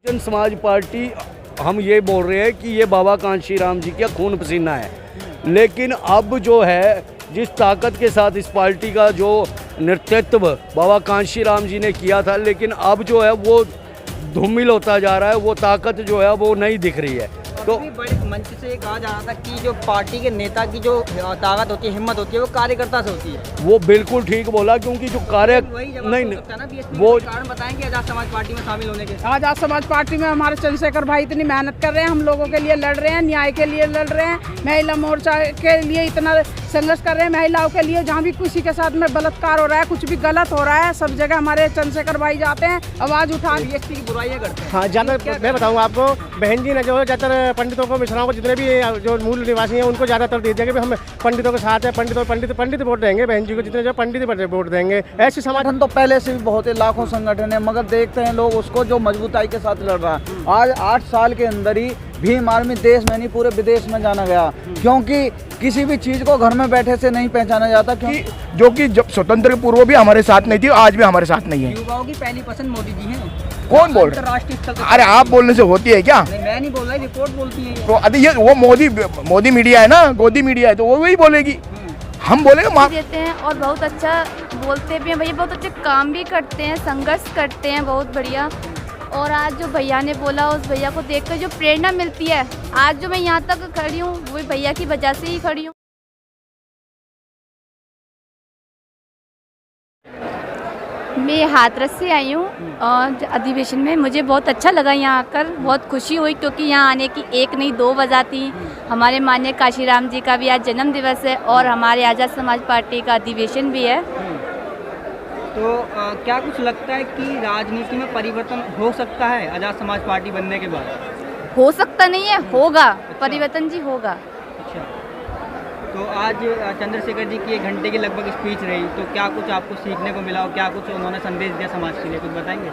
Bahujan Samaj party हम ये बोल रहे हैं कि ये बाबा कांशी राम जी का खून पसीना है, लेकिन अब जो है जिस ताकत के साथ इस पार्टी का जो नेतृत्व बाबा कांशी राम जी ने किया था, लेकिन अब जो है वो धूमिल होता जा रहा है, वो ताकत जो है वो नहीं दिख रही है। तो बड़े मंच से ये कहा जा रहा था कि जो पार्टी के नेता की जो ताकत होती है, हिम्मत होती है, वो कार्यकर्ता से होती है। वो बिल्कुल ठीक बोला, क्योंकि जो कार्य नहीं वो कारण बताएंगे आजाद समाज पार्टी में शामिल होने के। आजाद समाज पार्टी में हमारे चंद्रशेखर भाई इतनी मेहनत कर रहे हैं, हम लोगों के लिए लड़ रहे हैं, न्याय के लिए लड़ रहे हैं, महिला मोर्चा के लिए इतना संघर्ष कर रहे हैं, महिलाओं के लिए जहाँ भी किसी के साथ में बलात्कार हो रहा है, कुछ भी गलत हो रहा है, सब जगह हमारे चंद्रशेखर भाई जाते हैं, आवाज उठा की बुराइयां करते हैं। हाँ, ज़्यादा मैं बताऊँ आपको, बहन जी ने जो है ज़्यादातर पंडितों को, मिश्राओं को, जितने भी जो मूल निवासी हैं उनको ज़्यादातर दे दिया कि हम पंडितों के साथ हैं, पंडित वोट देंगे, बहन जी को जितने जो पंडित वोट देंगे। ऐसे संगठन तो पहले से भी बहुत ही लाखों संगठन है, मगर देखते हैं लोग उसको जो मजबूताई के साथ लड़ रहा है। आज 8 साल के अंदर ही भीम आर्मी देश में नहीं पूरे विदेश में जाना गया, क्योंकि किसी भी चीज को घर में बैठे से नहीं पहचाना जाता, क्योंकि जो कि जब स्वतंत्र पूर्व भी हमारे साथ नहीं थी, आज भी हमारे साथ नहीं है। युवाओं की पहली पसंद मोदी जी हैं। कौन बोल रहा है? अरे आप बोलने से होती है क्या? नहीं, मैं नहीं बोल रहा, रिपोर्ट बोलती है। तो अरे ये वो मोदी मीडिया है ना, गोदी मीडिया है, तो वो वही बोलेगी। हम बोलेंगे देते हैं और बहुत अच्छा बोलते भी हैं भैया, बहुत अच्छे काम भी करते हैं, संघर्ष करते हैं, बहुत बढ़िया। और आज जो भैया ने बोला, उस भैया को देखकर जो प्रेरणा मिलती है, आज जो मैं यहाँ तक खड़ी हूँ वो भैया की वजह से ही खड़ी हूँ। मैं हाथरस से आई हूँ और अधिवेशन में मुझे बहुत अच्छा लगा यहाँ आकर, बहुत खुशी हुई, क्योंकि यहाँ आने की एक नहीं 2 वजह थी। हमारे माननीय काशीराम जी का भी आज जन्म दिवस है और हमारे आज़ाद समाज पार्टी का अधिवेशन भी है। तो क्या कुछ लगता है कि राजनीति में परिवर्तन हो सकता है आज़ाद समाज पार्टी बनने के बाद? हो सकता नहीं है, होगा। परिवर्तन जी होगा। अच्छा, तो आज चंद्रशेखर जी की 1 घंटे की लगभग स्पीच रही, तो क्या कुछ आपको सीखने को मिला और क्या कुछ उन्होंने संदेश दिया समाज के लिए, कुछ बताएंगे?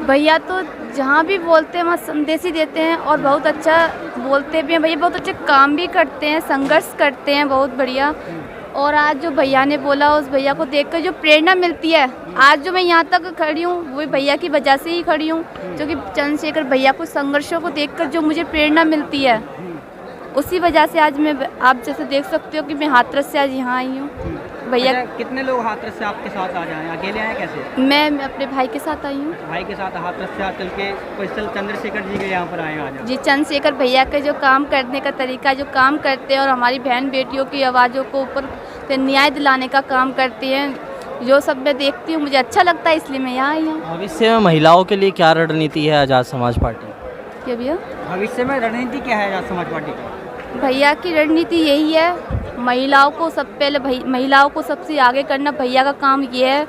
भैया तो जहाँ भी बोलते हैं वहाँ संदेश ही देते हैं और बहुत अच्छा बोलते भी हैं भैया, बहुत अच्छे काम भी करते हैं, संघर्ष करते हैं, बहुत बढ़िया। और आज जो भैया ने बोला, उस भैया को देखकर जो प्रेरणा मिलती है, आज जो मैं यहाँ तक खड़ी हूँ वो भैया की वजह से ही खड़ी हूँ, क्योंकि चंद्रशेखर भैया को संघर्षों को देखकर जो मुझे प्रेरणा मिलती है, उसी वजह से आज मैं, आप जैसे देख सकते हो कि मैं हाथरस से आज यहाँ आई हूँ। भैया कितने लोग हाथरस से आपके साथ आ जाए? अकेले आए कैसे? मैं अपने भाई के साथ आई हूँ। भाई के साथ हाथरस से चल के स्पेशल चंद्रशेखर जी के यहाँ पर आए आज? जी, चंद्रशेखर भैया के जो काम करने का तरीका, जो काम करते हैं और हमारी बहन बेटियों की आवाज़ों को ऊपर से न्याय दिलाने का काम करते हैं, जो सब मैं देखती हूँ मुझे अच्छा लगता है, इसलिए मैं यहाँ आई हूँ। भविष्य में महिलाओं के लिए क्या रणनीति है आज़ाद समाज पार्टी? क्या भैया? भविष्य में रणनीति क्या है आज़ाद समाज पार्टी की? भैया की रणनीति यही है, महिलाओं को सब पहले महिलाओं को सबसे आगे करना। भैया का काम ये है,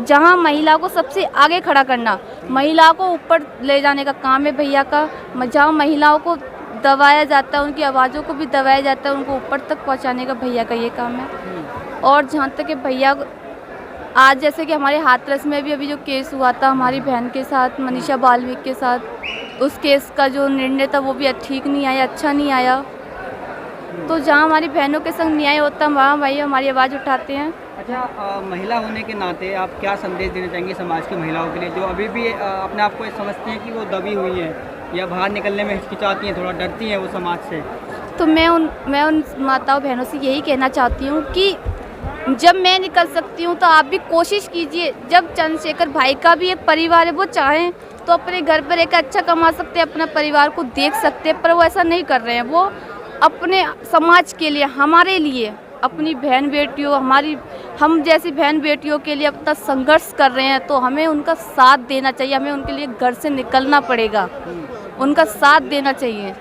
जहाँ महिलाओं को सबसे आगे खड़ा करना, महिलाओं को ऊपर ले जाने का काम है भैया का। जहाँ महिलाओं को दबाया जाता है, उनकी आवाज़ों को भी दबाया जाता है, उनको ऊपर तक पहुँचाने का भैया का ये काम है। और जहाँ तक कि भैया आज जैसे कि हमारे हाथरस में भी अभी जो केस हुआ था हमारी बहन के साथ, मनीषा बाल्मीकि के साथ, उस केस का जो निर्णय था वो भी ठीक नहीं आया, अच्छा नहीं आया। तो जहाँ हमारी बहनों के संग न्याय होता है, वहाँ भाई हमारी आवाज़ उठाते हैं। अच्छा, महिला होने के नाते आप क्या संदेश देना चाहेंगे समाज की महिलाओं के लिए, जो अभी भी अपने आप को समझती हैं कि वो दबी हुई हैं या बाहर निकलने में हिचकिचाती हैं, थोड़ा डरती हैं वो समाज से? तो मैं उन माताओं बहनों से यही कहना चाहती हूँ कि जब मैं निकल सकती हूँ तो आप भी कोशिश कीजिए। जब चंद्रशेखर भाई का भी एक परिवार है, वो चाहें तो अपने घर पर एक अच्छा कमा सकते हैं, अपना परिवार को देख सकते हैं, पर वो ऐसा नहीं कर रहे हैं। वो अपने समाज के लिए, हमारे लिए, अपनी बहन बेटियों, हम जैसी बहन बेटियों के लिए अपना संघर्ष कर रहे हैं, तो हमें उनका साथ देना चाहिए। हमें उनके लिए घर से निकलना पड़ेगा, उनका साथ देना चाहिए।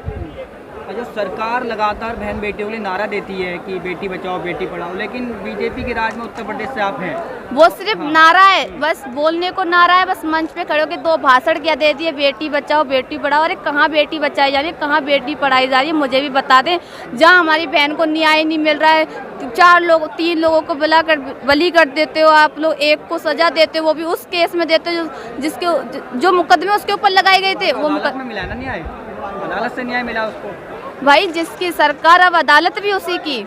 जो सरकार लगातार बहन बेटियों के लिए नारा देती है कि बेटी बचाओ बेटी पढ़ाओ, लेकिन बीजेपी के राज में उत्तर प्रदेश से आप हैं, वो सिर्फ नारा है, बस बोलने को नारा है, बस मंच पे खड़े होकर 2 भाषण क्या दे दिए, बेटी बचाओ बेटी पढ़ाओ। अरे कहाँ बेटी बचाई जा रही है, कहाँ बेटी पढ़ाई जा रही है, मुझे भी बता दें। जहाँ हमारी बहन को न्याय नहीं मिल रहा है, 3 लोगों को बली कर देते हो आप लोग, एक को सजा देते हो, वो भी उस केस में देते हो जो मुकदमे उसके ऊपर लगाए गए थे। वो मुकदमे मिला ना न्याय, अदालत से न्याय मिला उसको। भाई जिसकी सरकार, अब अदालत भी उसी की।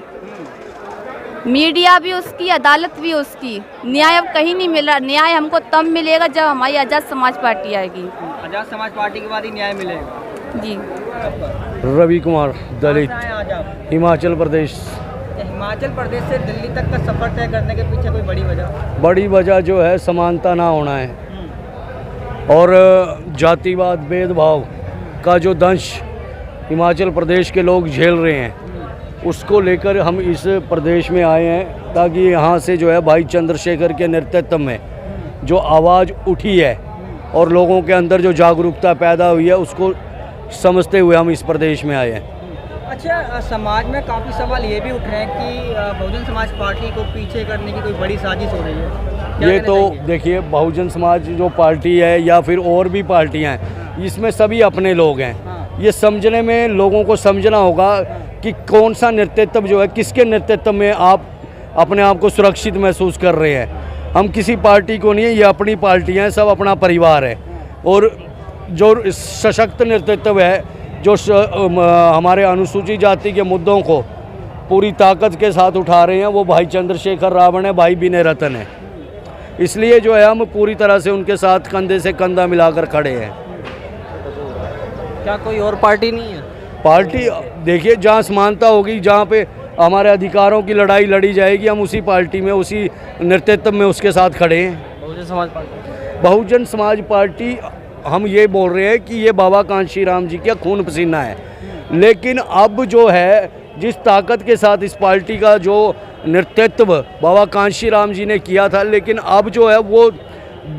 मीडिया भी उसकी, अदालत भी उसकी, न्याय अब कहीं नहीं मिला। न्याय हमको तब मिलेगा जब हमारी आज़ाद समाज पार्टी आएगी। आज़ाद समाज पार्टी के बाद ही न्याय मिलेगा जी। रवि कुमार, दलित, कहाँ से आए आज आप? हिमाचल प्रदेश। हिमाचल प्रदेश से दिल्ली तक का सफर तय करने के पीछे कोई बड़ी वजह? बड़ी वजह जो है समानता ना होना है और जातिवाद भेदभाव का जो दंश हिमाचल प्रदेश के लोग झेल रहे हैं, उसको लेकर हम इस प्रदेश में आए हैं ताकि यहाँ से जो है भाई चंद्रशेखर के नेतृत्व में जो आवाज़ उठी है और लोगों के अंदर जो जागरूकता पैदा हुई है, उसको समझते हुए हम इस प्रदेश में आए हैं। अच्छा, समाज में काफ़ी सवाल ये भी उठ रहे हैं कि बहुजन समाज पार्टी को पीछे करने की कोई बड़ी साजिश हो रही है। क्या ये कहना तो चाहेंगे? देखिए, बहुजन समाज जो पार्टी है या फिर और भी पार्टियां हैं, इसमें सभी अपने लोग हैं। ये समझने में लोगों को समझना होगा कि कौन सा नेतृत्व जो है, किसके नेतृत्व में आप अपने आप को सुरक्षित महसूस कर रहे हैं। हम किसी पार्टी को नहीं है, ये अपनी पार्टी है, सब अपना परिवार है। और जो सशक्त नेतृत्व है, जो हमारे अनुसूचित जाति के मुद्दों को पूरी ताकत के साथ उठा रहे हैं, वो भाई चंद्रशेखर रावण है, भाई विनय रतन है। इसलिए जो है हम पूरी तरह से उनके साथ कंधे से कंधा मिलाकर खड़े हैं। क्या कोई और पार्टी नहीं है? पार्टी देखिए, जहाँ समानता होगी, जहाँ पे हमारे अधिकारों की लड़ाई लड़ी जाएगी, हम उसी पार्टी में, उसी नेतृत्व में उसके साथ खड़े हैं। बहुजन समाज पार्टी। बहुजन समाज पार्टी, हम ये बोल रहे हैं कि ये बाबा कांशी राम जी का खून पसीना है, लेकिन अब जो है जिस ताकत के साथ इस पार्टी का जो नेतृत्व बाबा कांशी राम जी ने किया था, लेकिन अब जो है वो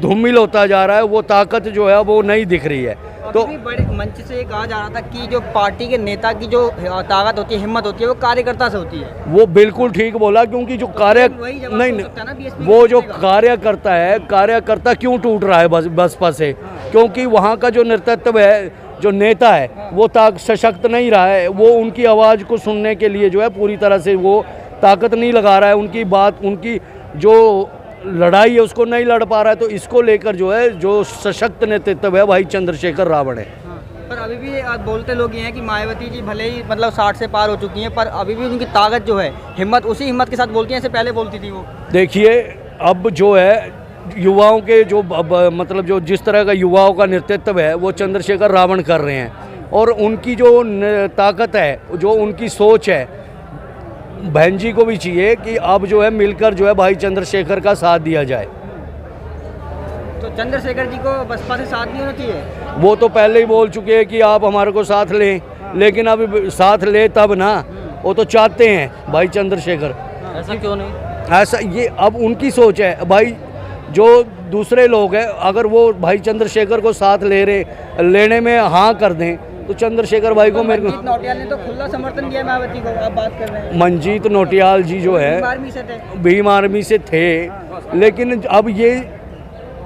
धूमिल होता जा रहा है, वो ताकत जो है वो नहीं दिख रही है। तो भी बड़े मंच से ये कहा जा रहा था कि जो पार्टी के नेता की जो ताकत होती है, हिम्मत होती है, वो कार्यकर्ता से होती है। वो बिल्कुल ठीक बोला, क्योंकि जो कार्य नहीं, वो जो कार्यकर्ता है, कार्यकर्ता क्यों टूट रहा है बसपा से? क्योंकि वहाँ का जो नेतृत्व है, जो नेता है, वो सशक्त नहीं रहा है। वो उनकी आवाज़ को सुनने के लिए जो है पूरी तरह से वो ताकत नहीं लगा रहा है, उनकी बात, उनकी जो लड़ाई है उसको नहीं लड़ पा रहा है। तो इसको लेकर जो है, जो सशक्त नेतृत्व है, भाई चंद्रशेखर रावण है। पर अभी भी बोलते लोग ये हैं कि मायावती जी भले ही मतलब 60 से पार हो चुकी हैं, पर अभी भी उनकी ताकत जो है, हिम्मत, उसी हिम्मत के साथ बोलती हैं, इससे पहले बोलती थी वो। देखिए, अब जो है युवाओं के जो मतलब जो जिस तरह का युवाओं का नेतृत्व है, वो चंद्रशेखर रावण कर रहे हैं। और उनकी जो ताकत है, जो उनकी सोच है, बहन जी को भी चाहिए कि अब जो है मिलकर जो है भाई चंद्रशेखर का साथ दिया जाए। तो चंद्रशेखर जी को बसपा से साथ नहीं होना चाहिए? वो तो पहले ही बोल चुके हैं कि आप हमारे को साथ लें, लेकिन अब साथ ले तब ना, वो तो चाहते हैं भाई चंद्रशेखर। ऐसा क्यों नहीं? ऐसा ये अब उनकी सोच है भाई। जो दूसरे लोग हैं, अगर वो भाई चंद्रशेखर को साथ लेने में हाँ कर दें, तो चंद्रशेखर भाई को, मेरे मनजीत नौटियाल ने तो खुला समर्थन किया मायावती को, आप बात कर रहे हैं। मंजीत नौटियाल जी जो है आर्मी से थे, भीम आर्मी से थे, लेकिन अब ये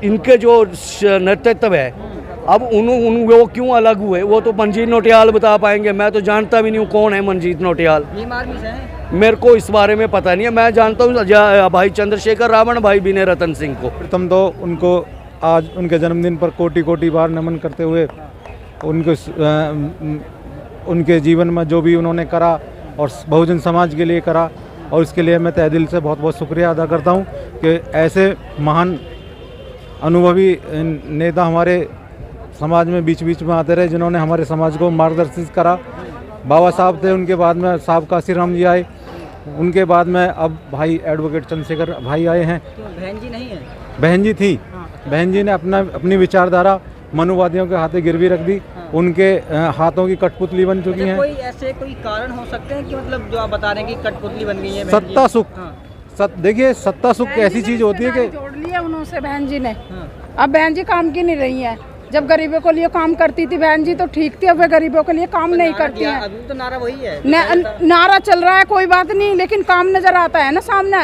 इनके जो नेतृत्व है, अब वो क्यों अलग हुए, वो तो मंजीत नौटियाल बता पाएंगे। मैं तो जानता भी नहीं हूँ कौन है मंजीत नौटियाल, भीम आर्मी से हैं। मेरे को इस बारे में पता नहीं है। मैं जानता हूँ भाई चंद्रशेखर रावण, भाई विनय रतन सिंह को। प्रथम तो उनको आज उनके जन्मदिन पर कोटि कोटि बार नमन करते हुए उनके जीवन में जो भी उन्होंने करा और बहुजन समाज के लिए करा, और इसके लिए मैं तहे दिल से बहुत बहुत शुक्रिया अदा करता हूँ कि ऐसे महान अनुभवी नेता हमारे समाज में बीच बीच में आते रहे, जिन्होंने हमारे समाज को मार्गदर्शित करा। बाबा साहब थे, उनके बाद में साहब काशी राम जी आए, उनके बाद में अब भाई एडवोकेट चंद्रशेखर भाई आए हैं। तो बहन जी नहीं है? बहन जी थी, बहन जी ने अपनी विचारधारा मनुवादियों के हाथे गिरवी रख दी, उनके हाथों की कठपुतली बन चुकी हैं। कोई ऐसे कोई कारण हो सकते हैं कि मतलब जो आप बता रहे हैं कि कठपुतली बन गई है सत्ता सुख। देखिए, सत्ता सुख ऐसी चीज होती है कि जोड़ लिया उन्होंने बहन जी ने। अब बहन जी काम की नहीं रही है। जब गरीबों के लिए काम करती थी बहन जी तो ठीक थी, अब वे गरीबों के लिए काम नहीं करती है। अभी तो नारा वही है, नारा चल रहा है, कोई बात नहीं, लेकिन काम नजर आता है ना सामने।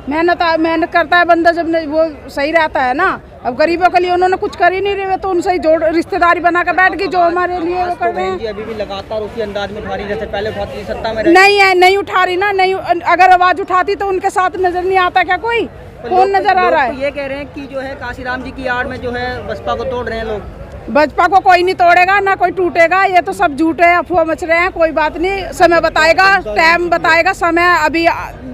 मेहनत करता है बंदा, जब वो सही रहता है ना। अब गरीबों के लिए उन्होंने कुछ कर ही नहीं रहे, तो उनसे ही जोड़ रिश्तेदारी बना कर बैठ गई, जो हमारे लिए वो कर रहे हैं। अभी भी लगातार उसी अंदाज में उठा रही जैसे पहले उठाती थी सत्ता में नहीं है, नहीं उठा रही ना। नहीं, अगर आवाज उठाती तो उनके साथ नजर नहीं आता क्या कोई? कौन नजर आ रहा है? ये कह रहे हैं कि जो है काशीराम जी की आड़ में जो है बसपा को तोड़ रहे हैं लोग। बसपा को कोई नहीं तोड़ेगा, ना कोई टूटेगा। ये तो सब झूठे अफवाह मच रहे हैं। कोई बात नहीं, समय बताएगा, टाइम बताएगा। समय अभी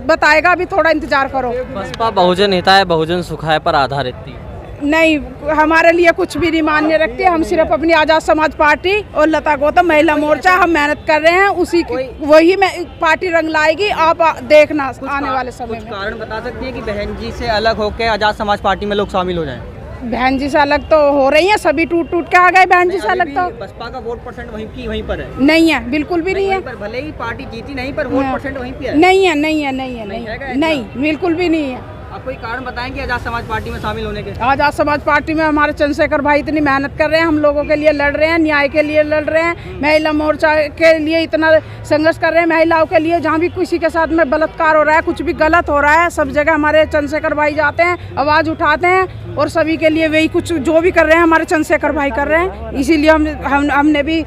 बताएगा, अभी थोड़ा इंतजार करो। बसपा बहुजन हिताय बहुजन सुखाय पर आधारित थी। नहीं, हमारे लिए कुछ भी नहीं मान्य रखती है। हम सिर्फ अपनी आज़ाद समाज पार्टी और लता गौतम महिला मोर्चा हम मेहनत कर रहे हैं, उसी वही में पार्टी रंग लाएगी। आप देखना आने वाले समय में। कारण बता सकती है कि बहन जी से अलग होकर आज़ाद समाज पार्टी में लोग शामिल हो जाएं? बहन जी से अलग तो हो रही हैं, सभी टूट टूट के आ गए। बहन जी से अलग तो बसपा का वोट परसेंट वहीं पर है? नहीं है, बिल्कुल भी नहीं है। पर भले ही पार्टी जीती नहीं, पर वोट परसेंट वहीं पे है? नहीं है, नहीं है, नहीं है, नहीं, बिल्कुल भी नहीं है। आप कोई कारण बताएंगे आज़ाद समाज पार्टी में शामिल होने के? आज़ाद समाज पार्टी में हमारे चंद्रशेखर भाई इतनी मेहनत कर रहे हैं, हम लोगों के लिए लड़ रहे हैं, न्याय के लिए लड़ रहे हैं, महिला मोर्चा के लिए इतना संघर्ष कर रहे हैं, महिलाओं के लिए। जहाँ भी किसी के साथ में बलात्कार हो रहा है, कुछ भी गलत हो रहा है, सब जगह हमारे चंद्रशेखर भाई जाते हैं, आवाज़ उठाते हैं और सभी के लिए वही कुछ जो भी कर रहे हैं हमारे चंद्रशेखर भाई कर रहे हैं। इसीलिए हमने भी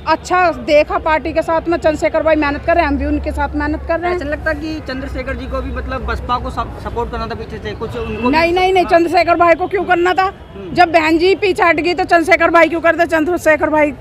अच्छा देखा पार्टी के साथ में चंद्रशेखर भाई मेहनत कर रहे हैं, हम भी उनके साथ मेहनत कर रहे हैं। ऐसा लगता है कि चंद्रशेखर जी को भी मतलब बसपा को सपोर्ट करना था पीछे से कुछ? नहीं, चंद्रशेखर भाई को क्यों करना था? जब बहन जी पीछे हट गई तो चंद्रशेखर भाई क्यों करते? चंद्रशेखर भाई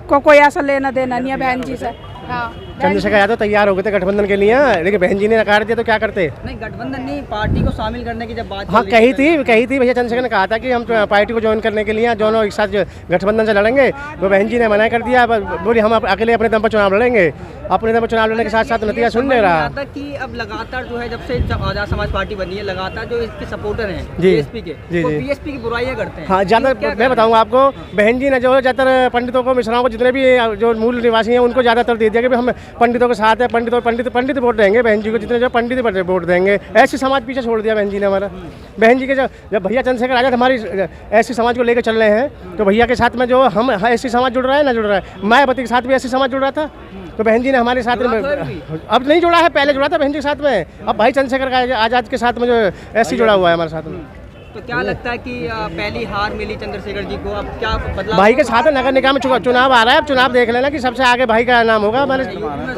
को कोई ऐसा लेना देना नहीं है बहन जी से। हाँ, चंद्रशेखर यादव तैयार हो गए थे गठबंधन के लिए, लेकिन बहन जी ने नकार दिया तो क्या करते? नहीं, गठबंधन नहीं, पार्टी को शामिल करने की जब बात हाँ कही थी भैया चंद्रशेखर ने कहा था कि हम पार्टी को ज्वाइन करने के लिए दोनों एक साथ गठबंधन से लड़ेंगे, तो बहन जी ने मना कर दिया। बोली हम अकेले अपने दम पर चुनाव लड़ेंगे। अपने दम पर चुनाव लड़ने के साथ साथ नतीजा सुन नहीं रहा कि अब लगातार जो है जब से आज़ाद समाज पार्टी बनी है, लगातार जो इसके सपोर्टर हैं जी, बीएसपी के, वो बीएसपी की बुराइयां करते हैं। हाँ, ज़्यादा मैं बताऊँगा आपको, बहन जी ने जो ज़्यादातर पंडितों को, मिश्राओं को, जितने भी जो मूल निवासी हैं उनको ज़्यादातर दे दिया कि हम पंडितों के साथ है, पंडित वोट देंगे बहन जी को, जितने जो पंडित वोट देंगे। ऐसी समाज पीछे छोड़ दिया बहन जी ने हमारा। बहन जी के जब भैया चंद्रशेखर आजाद हमारी ऐसी समाज को लेकर चल रहे हैं, तो भैया के साथ में जो हम ऐसी समाज जुड़ रहा है ना जुड़ रहा है, मायावती के साथ भी ऐसी समाज जुड़ रहा था, तो बहन जी ने हमारे साथ में अब नहीं जुड़ा है, पहले जुड़ा था बहन जी के साथ में, अब भाई चंद्रशेखर आजाद के साथ में जो ऐसी जुड़ा हुआ है हमारे साथ में। तो क्या लगता है कि पहली हार मिली चंद्रशेखर जी को, अब क्या बदलाव? भाई के साथ नगर निगम में चुनाव आ रहा है, अब चुनाव देख लेना कि सबसे आगे भाई का नाम होगा। मैंने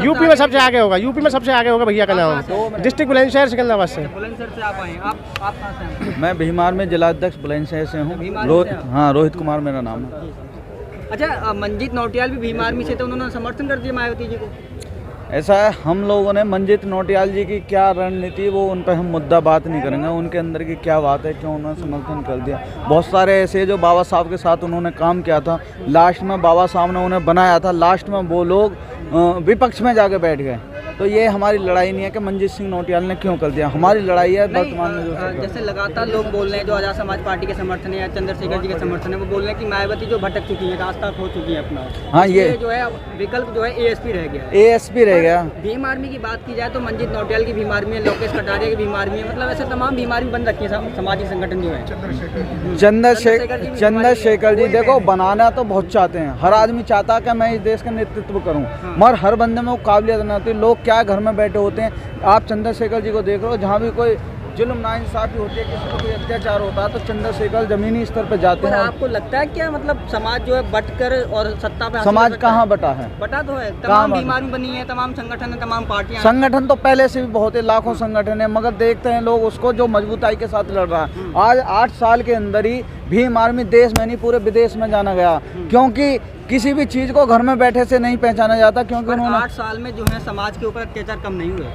यूपी में सबसे आगे होगा, यूपी में सबसे आगे होगा भैया का नाम, डिस्ट्रिक्ट बुलंदशहर सिकंदराबाद से। बुलंदशहर से आप आए, आप कहाँ से हैं? मैं भीमार में जिलाध्यक्ष बुलंदशहर से हूँ। हाँ, रोहित कुमार मेरा नाम है। अच्छा, मंजीत नौटियाल भी भीमार में से थे, उन्होंने समर्थन कर दिया मायावती जी को? ऐसा है, हम लोगों ने मंजीत नौटियाल जी की क्या रणनीति, वो उन पर हम मुद्दा बात नहीं करेंगे, उनके अंदर की क्या बात है, क्यों उन्होंने समर्थन कर दिया। बहुत सारे ऐसे जो बाबा साहब के साथ उन्होंने काम किया था, लास्ट में बाबा साहब ने उन्हें बनाया था, लास्ट में वो लोग विपक्ष में जाके बैठ गए। तो ये हमारी लड़ाई नहीं है कि मंजीत सिंह नौटियाल ने क्यों कर दिया, हमारी लड़ाई है वर्तमान में जो जैसे लगातार लोग बोल रहे हैं जो आज़ाद समाज पार्टी के समर्थन है या चंद्रशेखर जी के समर्थन है, वो बोल रहे हैं कि मायावती जो भटक चुकी है, रास्ता खो चुकी है अपना। हाँ, ये जो है विकल्प जो है एएसपी रह गया, एएसपी रह गया। भीम आर्मी की बात की जाए तो मंजीत नौटियाल की भीम आर्मी है, लोकेश कटारिया की भीम आर्मी है, मतलब ऐसे तमाम भीम आर्मी बन रखी है सामाजिक संगठन जो है। चंद्रशेखर जी देखो, बनाना तो बहुत चाहते हैं, हर आदमी चाहता है कि मैं इस देश का नेतृत्व करूं, मगर हर बंदे में वो काबिलियत नहीं होती। लोग क्या घर में बैठे होते हैं। आप चंद्रशेखर जी को देख रहे हो, जहाँ भी कोई जुल्म नाइंसाफी होती है, किसी को कोई अत्याचार होता है, तो चंद्रशेखर जमीनी स्तर पर जाते हैं। आपको लगता है क्या मतलब समाज जो है बटकर और सत्ता पे समाज कहाँ बटा है? बटा तो है, तमाम बीमारी बनी है, तमाम संगठन है, तमाम पार्टियां। संगठन तो पहले से भी बहुत है, लाखों संगठन है, मगर देखते हैं लोग उसको जो मजबूताई के साथ लड़ रहा है। आज 8 साल के अंदर ही भीम आर्मी देश में नहीं पूरे विदेश में जाना गया, क्योंकि किसी भी चीज़ को घर में बैठे से नहीं पहचाना जाता, क्योंकि उन्होंने 8 साल में जो है समाज के ऊपर अत्याचार कम नहीं हुए।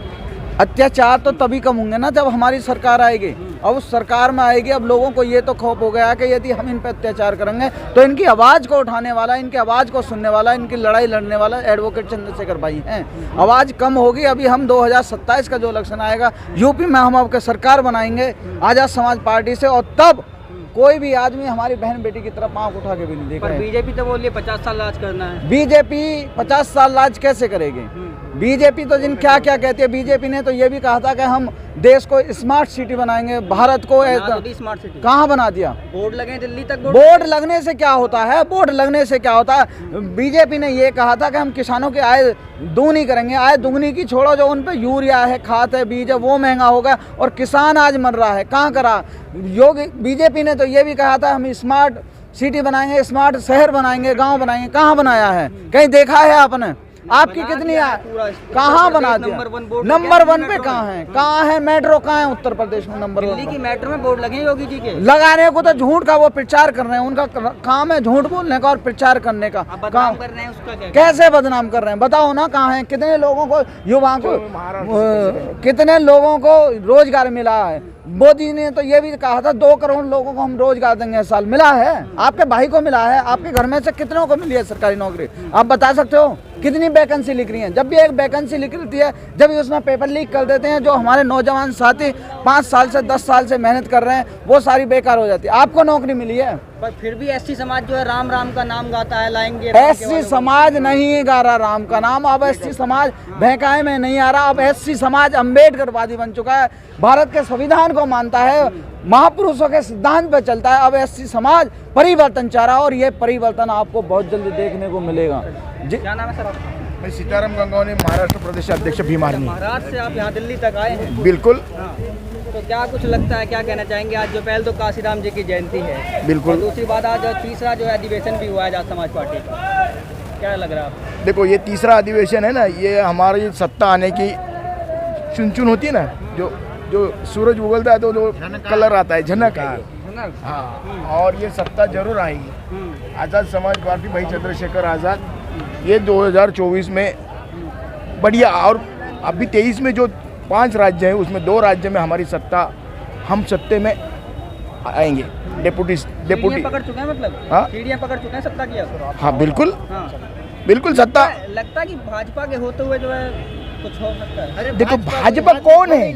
अत्याचार तो तभी कम होंगे ना जब हमारी सरकार आएगी। अब उस सरकार में आएगी, अब लोगों को ये तो खौफ हो गया कि यदि हम इन पर अत्याचार करेंगे तो इनकी आवाज़ को उठाने वाला, इनकी आवाज़ को सुनने वाला, इनकी लड़ाई लड़ने वाला एडवोकेट चंद्रशेखर भाई हैं। आवाज़ कम होगी। अभी हम 2027 का जो इलेक्शन आएगा, यूपी में हम आपके सरकार बनाएंगे आज़ाद समाज पार्टी से, और तब कोई भी आदमी हमारी बहन बेटी की तरफ आंख उठा के भी नहीं देखेगा। बीजेपी तो बोलिए 50 साल राज करना है। बीजेपी 50 साल राज कैसे करेगी? बीजेपी तो जिन क्या क्या कहती है। बीजेपी ने तो ये भी कहा था कि हम देश को स्मार्ट सिटी बनाएंगे, भारत को स्मार्ट सिटी कहाँ बना दिया? बोर्ड लगे दिल्ली तक। बोर्ड लगने से क्या होता है? बोर्ड लगने से क्या होता है? बीजेपी ने ये कहा था कि हम किसानों की आय दोगुनी करेंगे। आय दोगुनी की छोड़ो, जो उन पे यूरिया है, खाद है, बीज है, वो महंगा होगा और किसान आज मर रहा है। कहाँ करा? योगी बीजेपी ने तो ये भी कहा था हम स्मार्ट सिटी बनाएंगे, स्मार्ट शहर बनाएंगे, गाँव बनाएंगे। कहाँ बनाया है? कहीं देखा है आपने? आपकी कितनी कहाँ बना दिया? नंबर 1 पे कहाँ है? कहाँ है मेट्रो? कहाँ है उत्तर प्रदेश में नंबर 1? दिल्ली की मेट्रो में बोर्ड लगे योगी जी के। लगाने को तो झूठ का वो प्रचार कर रहे हैं, उनका काम है झूठ बोलने का और प्रचार करने का। बदनाम कर रहे हैं उसका क्या? कैसे बदनाम कर रहे हैं बताओ ना? कहाँ है? कितने लोगों को, युवाओं को, कितने लोगों को रोजगार मिला है? मोदी ने तो ये भी कहा था 2 करोड़ लोगों को हम रोजगार देंगे इस साल। मिला है? आपके भाई को मिला है? आपके घर में से कितनों को मिली है सरकारी नौकरी? आप बता सकते हो? कितनी वैकेंसी लिख रही है? जब भी एक वैकेंसी लिख रही है, जब भी उसमें पेपर लीक कर देते हैं, जो हमारे नौजवान साथी 5 साल से 10 साल से मेहनत कर रहे हैं, वो सारी बेकार हो जाती है। आपको नौकरी मिली है? पर फिर भी एससी समाज जो है राम राम का नाम गाता है, लाएंगे। एससी समाज नहीं गा रहा राम का नाम। अब एससी समाज बहकाए में नहीं आ रहा। अब एससी समाज अम्बेडकरवादी बन चुका है, भारत के संविधान को मानता है, महापुरुषों के सिद्धांत पर चलता है। अब एससी समाज परिवर्तन चाह रहा है और ये परिवर्तन आपको बहुत जल्दी देखने को मिलेगा। क्या नाम है सर आपका? मैं सीताराम गंगवानी, महाराष्ट्र प्रदेश अध्यक्ष भीम आर्मी। महाराष्ट्र से आप यहाँ दिल्ली तक आए हैं? बिल्कुल। तो क्या कुछ लगता है, क्या कहना चाहेंगे? आज जो पहले तो काशीराम जी की जयंती है, बिल्कुल। और दूसरी बात आज तीसरा जो है अधिवेशन भी हुआ है आजाद समाज पार्टी का, क्या लग रहा है आपको? देखो ये तीसरा अधिवेशन है ना, ये हमारी सत्ता आने की चुन होती है ना, जो सूरज उगलता है तो जो कलर आता है, झनक है। हाँ, और ये सत्ता जरूर आएगी। आज़ाद समाज पार्टी भाई चंद्रशेखर आज़ाद ये 2024 में बढ़िया, और अभी 23 में जो 5 राज्य हैं उसमें 2 राज्य में हमारी सत्ता, हम सत्ते में आएंगे। डेपुटी पकड़ चुके हैं, मतलब हाँ, सीढ़ियां पकड़ चुके हैं सत्ता की। हाँ बिल्कुल, हाँ बिल्कुल सत्ता। लगता है कि भाजपा के होते हुए जो है कुछ हो सकता है। देखो भाजपा कौन है?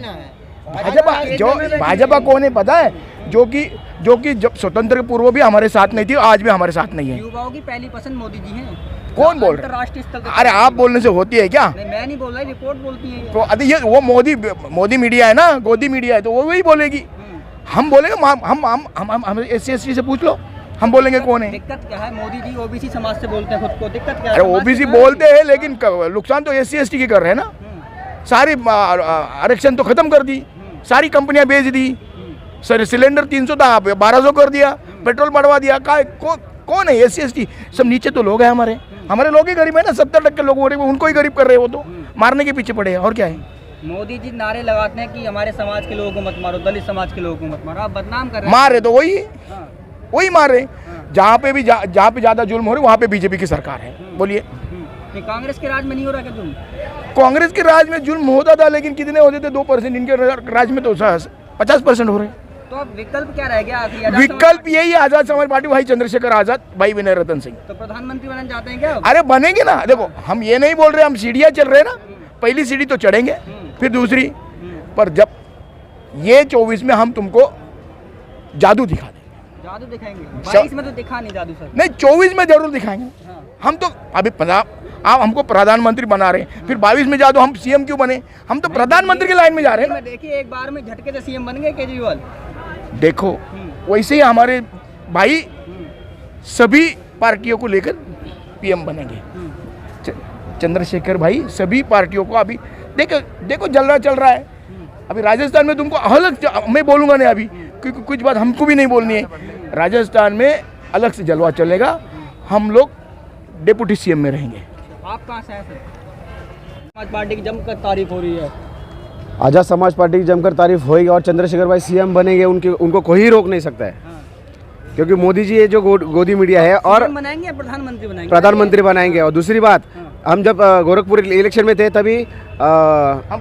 भाजपा कौन है पता है? जो कि जब स्वतंत्र पूर्व भी हमारे साथ नहीं थी, आज भी हमारे साथ नहीं है। युवाओं की पहली पसंद मोदी जी हैं। कौन बोल रहा है? राष्ट्रीय स्तर पर। अरे आप बोलने से होती है क्या? नहीं, मैं नहीं बोल रहा, रिपोर्ट बोलती है। तो अरे ये वो मोदी मीडिया है ना, गोदी मीडिया है, तो वो वही बोलेगी। हम बोलेंगे, हम SC/ST से पूछ लो, हम बोलेंगे कौन है। दिक्कत क्या है? मोदी जी ओबीसी समाज से बोलते हैं खुद को, दिक्कत क्या है? अरे ओबीसी बोलते हैं, लेकिन नुकसान तो SC/ST की कर रहे हैं ना। सारी आरक्षण तो खत्म कर दी, सारी कंपनियां बेच दी, सर सिलेंडर 300 था 1200 कर दिया, पेट्रोल बढ़वा दिया। कौन है SC/ST? सब नीचे तो लोग हैं, हमारे लोग ही गरीब है ना। 70% लोग हो रहे हैं, उनको ही गरीब कर रहे हो, तो मारने के पीछे पड़े हैं, और क्या है? मोदी जी नारे लगाते हैं कि हमारे समाज के लोगों को मत मारो, दलित समाज के लोगों को मत मारो, आप बदनाम कर रहे हैं। मार रहे तो वही मार रहे। जहाँ पे ज्यादा जुल्म हो रहे वहाँ पे बीजेपी की सरकार है। बोलिए, कांग्रेस के राज में नहीं हो रहा क्या जुल्म? कांग्रेस के राज में जुल्म होता था, लेकिन कितने होते थे? 2%। इनके राज में तो 50% हो रहे। तो अब विकल्प क्या रह गया आखिर? विकल्प यही है, आजाद समाज पार्टी भाई चंद्रशेखर आजाद, भाई विनय रतन सिंह। तो प्रधानमंत्री बनना चाहते हैं क्या? अरे बनेंगे ना। देखो हम ये नहीं बोल रहे, हम सीढ़ियाँ चल रहे ना। पहली सीढ़ी तो चढ़ेंगे, फिर दूसरी, पर जब ये 24 में हम तुमको जादू दिखा देंगे। जादू दिखाएंगे? 22 में तो दिखा नहीं जादू सर। नहीं, 24 में जरूर दिखाएंगे। हम तो अभी आप हमको प्रधानमंत्री बना रहे हैं, फिर 22 में जादू हम CM क्यों बने? हम तो प्रधानमंत्री की लाइन में जा रहे हैं ना। देखिए एक बार में झटके से CM बन गए केजरीवाल। देखो वैसे ही हमारे भाई सभी पार्टियों को लेकर PM बनेंगे। चंद्रशेखर भाई सभी पार्टियों को अभी देखो जलवा चल रहा है। अभी राजस्थान में तुमको अलग, मैं बोलूँगा नहीं अभी, क्योंकि कुछ बात हमको भी नहीं बोलनी है। राजस्थान में अलग से जलवा चलेगा, हम लोग डेप्यूटी CM में रहेंगे। आप कहाँ से हैं सर? समाज पार्टी की जमकर तारीफ हो रही है। आज़ाद समाज पार्टी की जमकर तारीफ होगी और चंद्रशेखर भाई CM बनेंगे, उनको कोई रोक नहीं सकता है। क्योंकि मोदी जी ये जो गोदी मीडिया है, और बनाएंगे प्रधानमंत्री बनाएंगे, प्रधानमंत्री बनाएंगे। और दूसरी बात, हम जब गोरखपुर इलेक्शन में थे, तभी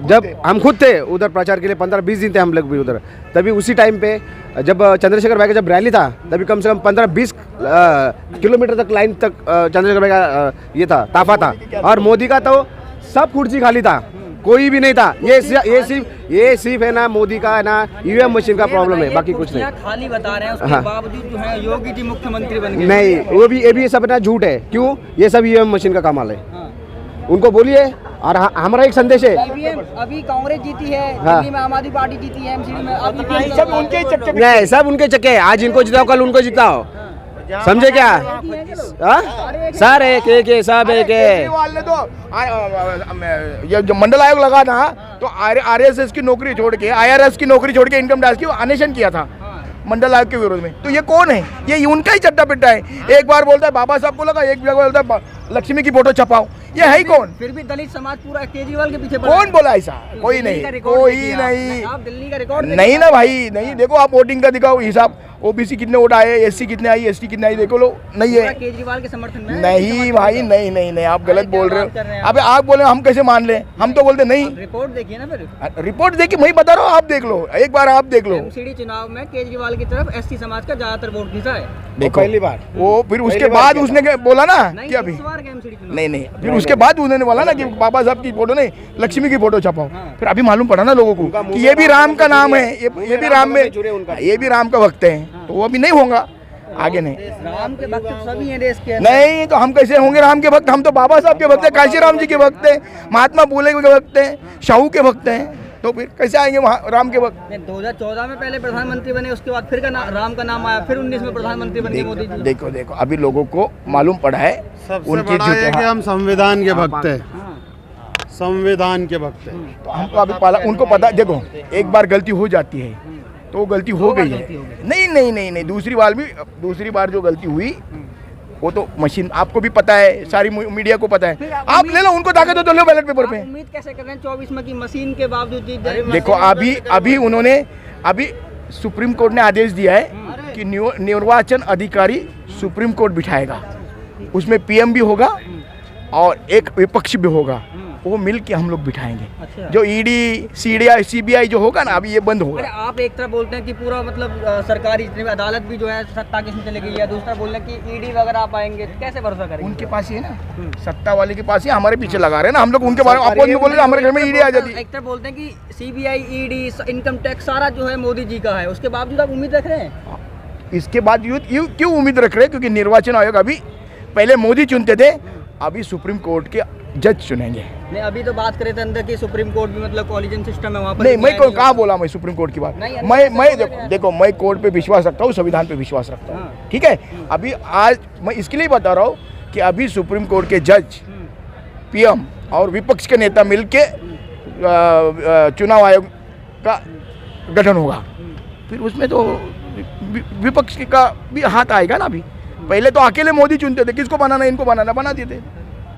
जब हम खुद थे उधर प्रचार के लिए, 15-20 दिन थे हम लोग भी उधर। तभी उसी टाइम पे जब चंद्रशेखर भाई का जब रैली था, तभी कम से कम 15-20 किलोमीटर तक लाइन तक चंद्रशेखर भाई का ये था, ताफा था। और मोदी का तो सब कुर्सी खाली था, कोई भी नहीं था। ये सिर्फ है ना मोदी का है ना EVM मशीन का प्रॉब्लम है, बाकी कुछ नहीं। खाली बता रहे हैं, उसके बावजूद जो है योगी जी मुख्यमंत्री बन गए। नहीं, ये भी सब ना झूठ है। क्यों? ये सब EVM मशीन का कमाल है। उनको बोलिए। और हमारा एक संदेश है, अभी कांग्रेस जीती है, दिल्ली में आम आदमी पार्टी जीती है, MCD में सब उनके चक्के। नहीं, सब उनके चक्के। आज इनको जिताओ, कल उनको जिताओ, समझे क्या? सर एक सब एक ये जो मंडल आयोग लगा था, तो RSS की नौकरी छोड़ के, IRS की नौकरी छोड़ के इनकम टैक्स की अनेशन किया था। मंडल आयोग के विरोध में। तो ये कौन है? ये उनका ही चट्टा पिट्टा है। एक बार बोलता है बाबा साहब को लगा, एक बार बोलता है लक्ष्मी की फोटो छपाओ। ये है ही कौन? फिर भी दलित समाज पूरा केजरीवाल के पीछे पड़ा कौन बोला ऐसा? कोई दिल्ली नहीं, का रिकॉर्ड कोई देखिए नहीं। आप दिल्ली का रिकॉर्ड नहीं ना भाई, नहीं। देखो आप वोटिंग का दिखाओ हिसाब, ओबीसी कितने वोट आए, एससी कितने आई, एसटी कितने आई, देखो लो। नहीं है, केजरीवाल के समर्थन में नहीं भाई, नहीं नहीं नहीं, आप गलत बोल रहे कर रहे हैं हो। अबे आप बोले हम कैसे मान लें? हम तो बोलते नहीं। रिपोर्ट देखिए ना फिर। रिपोर्ट देखिए, मैं बता रहा हूँ, आप देख लो, एक बार आप देख लो। एमसीडी चुनाव में केजरीवाल की तरफ एससी समाज का ज्यादातर वोट घिसा है। देखो पहली बार वो, फिर उसके बाद उसने बोला ना कि अभी नहीं नहीं, फिर उसके बाद उन्होंने बोला ना कि बाबा साहब की फोटो नहीं, लक्ष्मी की फोटो छपाओ। फिर अभी मालूम पड़ा ना लोगों को कि ये भी राम का नाम है, ये भी राम में, ये भी राम का भक्त है, तो वो अभी नहीं होगा आगे। नहीं, राम के भक्त सभी हैं देश के। नहीं तो हम कैसे होंगे राम के भक्त? हम तो बाबा साहब के भक्त हैं, काशी राम जी के भक्त हैं, महात्मा फुले के भक्त हैं, शाहू के भक्त हैं। तो फिर कैसे आएंगे वहाँ राम के भक्त? 2014 में पहले प्रधानमंत्री बने, उसके बाद फिर राम का नाम आया, फिर 19 में प्रधानमंत्री बन गए मोदी जी। देखो देखो, अभी लोगों को मालूम पड़ा है उनकी कि हम संविधान के भक्त हैं, संविधान के भक्त हैं। तो हमको अभी पाला, उनको पता। देखो एक बार गलती हो जाती है तो वो गलती हो गई है। नहीं नहीं नहीं नहीं, दूसरी बार जो गलती हुई वो तो मशीन, आपको भी पता है, सारी मीडिया को पता है। आप ले लो, उनको ताकत हो तो लो बैलेट पेपर पे। उम्मीद कैसे कर रहे हैं 24 में की मशीन के बावजूद जीत जाए? देखो अभी उन्होंने, अभी सुप्रीम कोर्ट ने आदेश दिया है कि निर्वाचन अधिकारी सुप्रीम कोर्ट बिठाएगा, उसमें पीएम भी होगा और एक विपक्ष भी होगा, वो मिल के हम लोग बिठाएंगे। अच्छा। जो ईडी सीबीआई जो होगा ना, अभी ये बंद होगा। अरे आप एक तरफ बोलते हैं कि पूरा मतलब सरकारी जितने भी अदालत भी जो है सत्ता किसमें चली गई है, दूसरा बोल रहे हैं कि ईडी वगैरह आप आएंगे, कैसे भरोसा करेंगे? उनके पास ही है ना, सत्ता वाले के पास ही, हमारे पीछे लगा रहे हैं ना हम लोग। उनके बारे में आपको बोले हमारे घर में ईडी आ जाती है। एक तरफ बोलते हैं कि सीबीआई, ईडी, इनकम टैक्स सारा जो है मोदी जी का है, उसके बावजूद आप उम्मीद रख रहे हैं? इसके बाद क्यों उम्मीद रख रहे हैं? क्योंकि निर्वाचन आयोग अभी, पहले मोदी चुनते थे, अभी सुप्रीम कोर्ट के जज चुनेंगे। नहीं, अभी तो बात करे थे अंदर की सुप्रीम कोर्ट भी मतलब कॉलेजियम सिस्टम है वहाँ पर। नहीं, मैं कहाँ बोला मैं सुप्रीम कोर्ट की बात? मैं देखो मैं कोर्ट पे विश्वास रखता हूँ, संविधान पे विश्वास रखता हूँ, ठीक है। अभी आज मैं इसके लिए बता रहा हूँ कि अभी सुप्रीम कोर्ट के जज, पीएम और विपक्ष के नेता मिलके चुनाव आयोग का गठन होगा। फिर उसमें तो विपक्ष का भी हाथ आएगा ना। अभी पहले तो अकेले मोदी चुनते थे, किसको बनाना, इनको बनाना, बना देते।